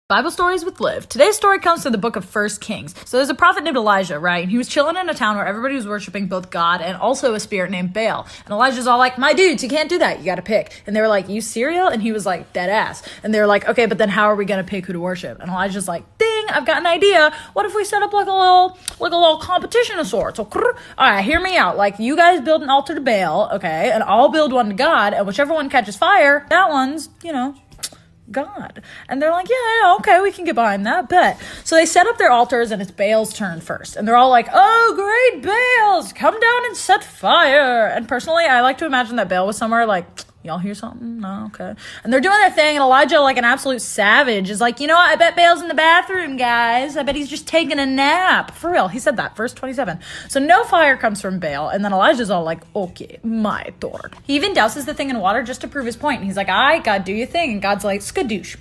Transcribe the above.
Bible stories with Liv. Today's story comes from the book of 1 Kings. So there's a prophet named Elijah, right? And he was chilling in a town where everybody was worshiping both God and also a spirit named Baal. And Elijah's all like, my dudes, you can't do that. You got to pick. And they were like, you cereal? And he was like, dead ass. And they were like, okay, but then how are we going to pick who to worship? And Elijah's like, ding, I've got an idea. What if we set up like a little competition of sorts? So, all right, hear me out. Like, you guys build an altar to Baal, okay? And I'll build one to God. And whichever one catches fire, that one's, God. And they're like, yeah, okay, we can get behind that, bet. So they set up their altars and it's Baal's turn first. And they're all like, oh, great Baals, come down and set fire. And personally, I like to imagine that Baal was somewhere like, y'all hear something? No, okay. And they're doing their thing, and Elijah, like an absolute savage, is like, you know what? I bet Baal's in the bathroom, guys. I bet he's just taking a nap. For real, he said that, verse 27. So no fire comes from Baal, and then Elijah's all like, okay, my turn. He even douses the thing in water just to prove his point. And he's like, all right, God, do your thing. And God's like, skadoosh.